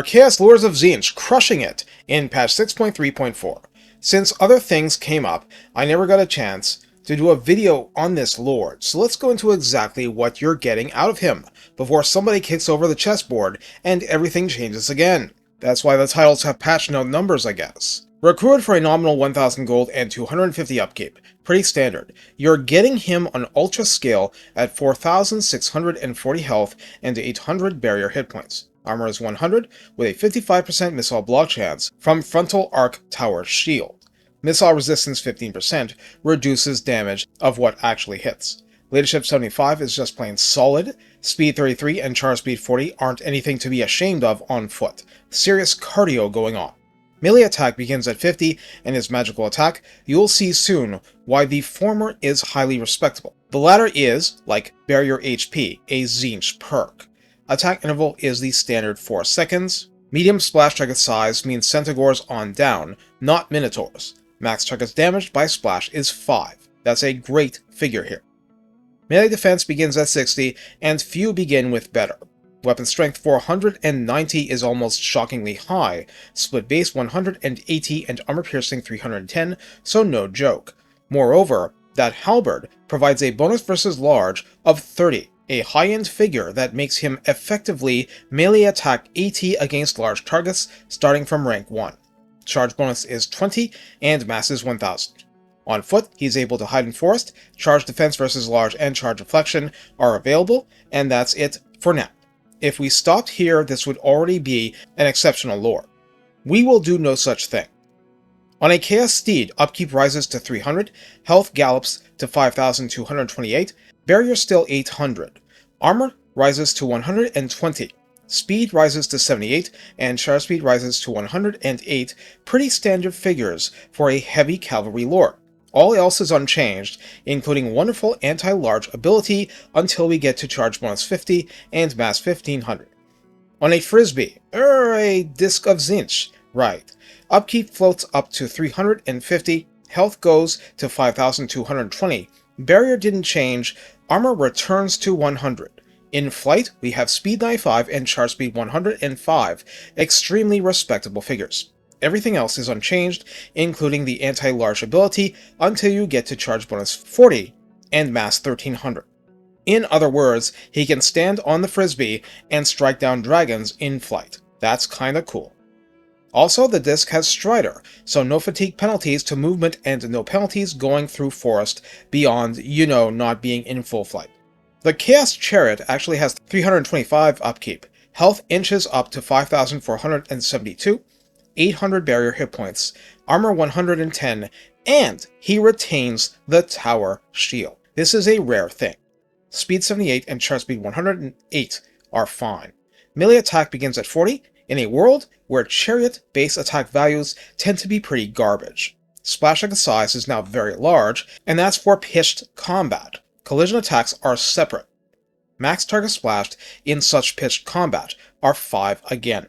Chaos Lords of Tzeentch crushing it in patch 6.3.4. Since other things came up, I never got a chance to do a video on this lord, so let's go into exactly what you're getting out of him before somebody kicks over the chessboard and everything changes again. That's why the titles have patch note numbers, I guess. Recruited for a nominal 1000 gold and 250 upkeep. Pretty standard. You're getting him on ultra scale at 4640 health and 800 barrier hit points. Armor is 100, with a 55% missile block chance from Frontal Arc Tower Shield. Missile resistance 15% reduces damage of what actually hits. Leadership 75 is just plain solid. Speed 33 and charge speed 40 aren't anything to be ashamed of on foot. Serious cardio going on. Melee attack begins at 50 and is magical attack. You'll see soon why the former is highly respectable. The latter is, like Barrier HP, a Tzeentch perk. Attack interval is the standard 4 seconds. Medium splash target size means centaurs on down, not minotaurs. Max targets damaged by splash is 5. That's a great figure here. Melee defense begins at 60, and few begin with better. Weapon strength 490 is almost shockingly high, split base 180 and armor piercing 310, so no joke. Moreover, that halberd provides a bonus versus large of 30, a high-end figure that makes him effectively melee attack 80 against large targets starting from rank 1. Charge bonus is 20 and mass is 1000. On foot, he's able to hide in forest, charge defense versus large and charge reflection are available, and that's it for now. If we stopped here, this would already be an exceptional lore. We will do no such thing. On a Chaos Steed, upkeep rises to 300, health gallops to 5228, barrier still 800, armor rises to 120, speed rises to 78, and charge speed rises to 108, pretty standard figures for a heavy cavalry lore. All else is unchanged, including wonderful anti-large ability until we get to charge bonus 50 and mass 1500. On a Frisbee, a Disc of Tzeentch, right. Upkeep floats up to 350, health goes to 5220, barrier didn't change, armor returns to 100. In flight, we have speed 95 and charge speed 105, extremely respectable figures. Everything else is unchanged, including the anti-large ability until you get to charge bonus 40 and mass 1300. In other words, he can stand on the Frisbee and strike down dragons in flight. That's kinda cool. Also, the disc has Strider, so no fatigue penalties to movement and no penalties going through forest beyond, not being in full flight. The Chaos Chariot actually has 325 upkeep, health inches up to 5472, 800 barrier hit points, armor 110, and he retains the Tower Shield. This is a rare thing. Speed 78 and charge speed 108 are fine. Melee attack begins at 40, in a world where Chariot base attack values tend to be pretty garbage. Splash target size is now very large, and that's for pitched combat. Collision attacks are separate. Max target splashed in such pitched combat are 5 again.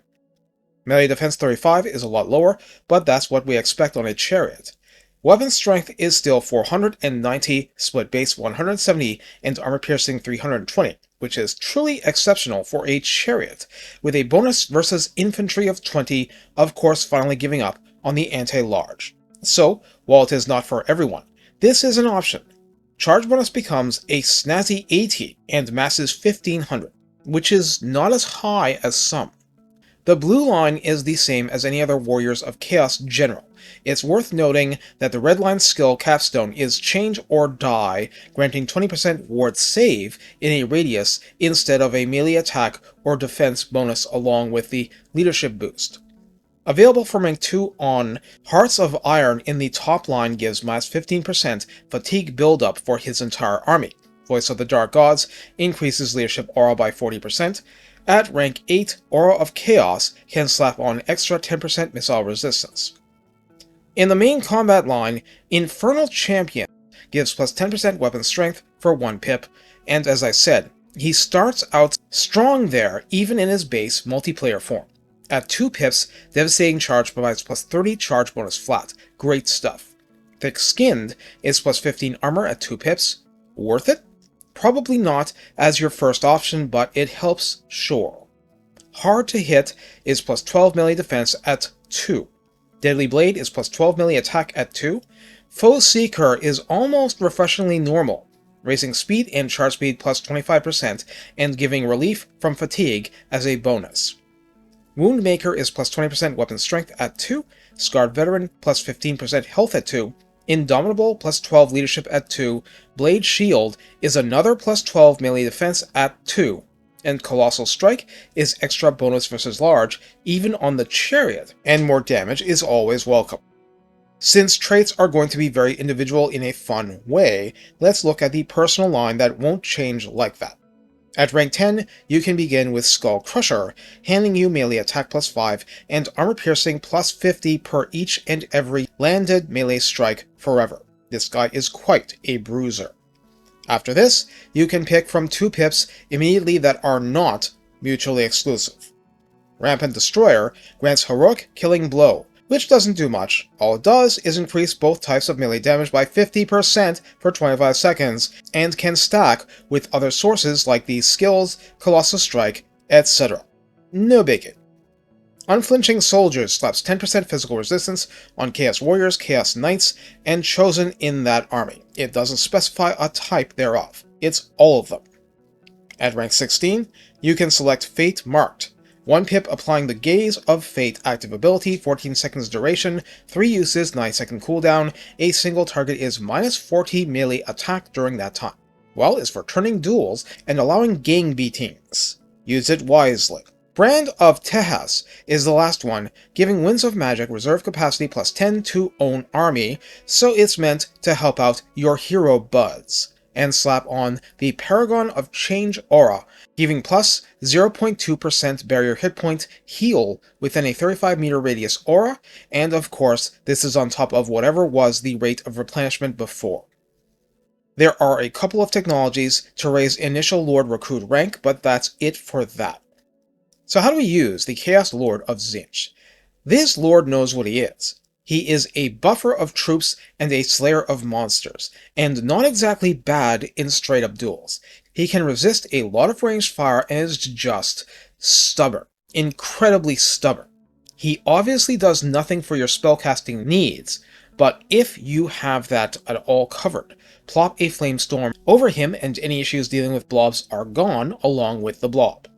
Melee defense 35 is a lot lower, but that's what we expect on a Chariot. Weapon strength is still 490, split base 170, and armor piercing 320, which is truly exceptional for a Chariot, with a bonus versus infantry of 20, of course finally giving up on the anti-large. So, while it is not for everyone, this is an option. Charge bonus becomes a snazzy 80 and mass is 1500, which is not as high as some. The blue line is the same as any other Warriors of Chaos general. It's worth noting that the red line skill capstone is Change or Die, granting 20% ward save in a radius instead of a melee attack or defense bonus along with the leadership boost. Available for rank 2 on, Hearts of Iron in the top line gives minus 15% fatigue buildup for his entire army. Voice of the Dark Gods increases leadership aura by 40%. At rank 8, Aura of Chaos can slap on extra 10% missile resistance. In the main combat line, Infernal Champion gives plus 10% weapon strength for 1 pip, and as I said, he starts out strong there even in his base multiplayer form. At 2 pips, Devastating Charge provides plus 30 charge bonus flat. Great stuff. Thick-Skinned is plus 15 armor at 2 pips. Worth it? Probably not as your first option, but it helps, sure. Hard to hit is plus 12 melee defense at 2. Deadly Blade is plus 12 melee attack at 2. Foe Seeker is almost refreshingly normal, raising speed and charge speed plus 25% and giving relief from fatigue as a bonus. Woundmaker is plus 20% weapon strength at 2, Scarred Veteran plus 15% health at 2, Indomitable plus 12 leadership at 2, Blade Shield is another plus 12 melee defense at 2, and Colossal Strike is extra bonus versus large, even on the Chariot, and more damage is always welcome. Since traits are going to be very individual in a fun way, let's look at the personal line that won't change like that. At rank 10, you can begin with Skull Crusher, handing you melee attack plus 5 and armor piercing plus 50 per each and every landed melee strike forever. This guy is quite a bruiser. After this, you can pick from 2 pips immediately that are not mutually exclusive. Rampant Destroyer grants Heroic Killing Blow, which doesn't do much. All it does is increase both types of melee damage by 50% for 25 seconds, and can stack with other sources like these skills, Colossal Strike, etc. No biggie. Unflinching Soldiers slaps 10% physical resistance on Chaos Warriors, Chaos Knights, and chosen in that army. It doesn't specify a type thereof. It's all of them. At rank 16, you can select Fate Marked. 1 pip applying the Gaze of Fate active ability, 14 seconds duration, 3 uses, 9-second cooldown, a single target is minus 40 melee attack during that time. Well, it's for turning duels and allowing gang beatings. Use it wisely. Brand of Tejas is the last one, giving Winds of Magic reserve capacity plus 10 to own army, so it's meant to help out your hero buds. And slap on the Paragon of Change aura, giving plus 0.2% barrier hit point heal within a 35-meter radius aura, and of course, this is on top of whatever was the rate of replenishment before. There are a couple of technologies to raise initial Lord recruit rank, but that's it for that. So how do we use the Chaos Lord of Tzeentch? This Lord knows what he is. He is a buffer of troops and a slayer of monsters, and not exactly bad in straight-up duels. He can resist a lot of ranged fire and is just stubborn. Incredibly stubborn. He obviously does nothing for your spellcasting needs, but if you have that at all covered, plop a Flamestorm over him and any issues dealing with blobs are gone along with the blob.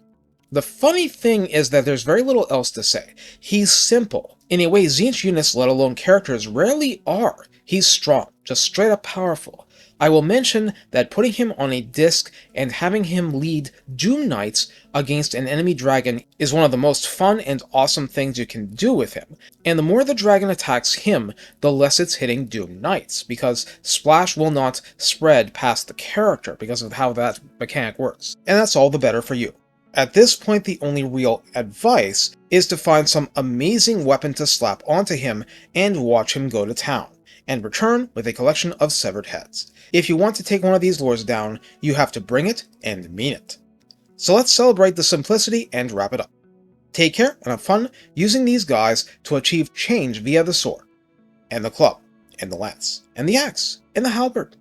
The funny thing is that there's very little else to say. He's simple. In a way, Tzeentch units, let alone characters, rarely are. He's strong, just straight up powerful. I will mention that putting him on a disc and having him lead Doom Knights against an enemy dragon is one of the most fun and awesome things you can do with him. And the more the dragon attacks him, the less it's hitting Doom Knights, because splash will not spread past the character because of how that mechanic works. And that's all the better for you. At this point, the only real advice is to find some amazing weapon to slap onto him and watch him go to town, and return with a collection of severed heads. If you want to take one of these lords down, you have to bring it and mean it. So let's celebrate the simplicity and wrap it up. Take care and have fun using these guys to achieve change via the sword, and the club, and the lance, and the axe, and the halberd.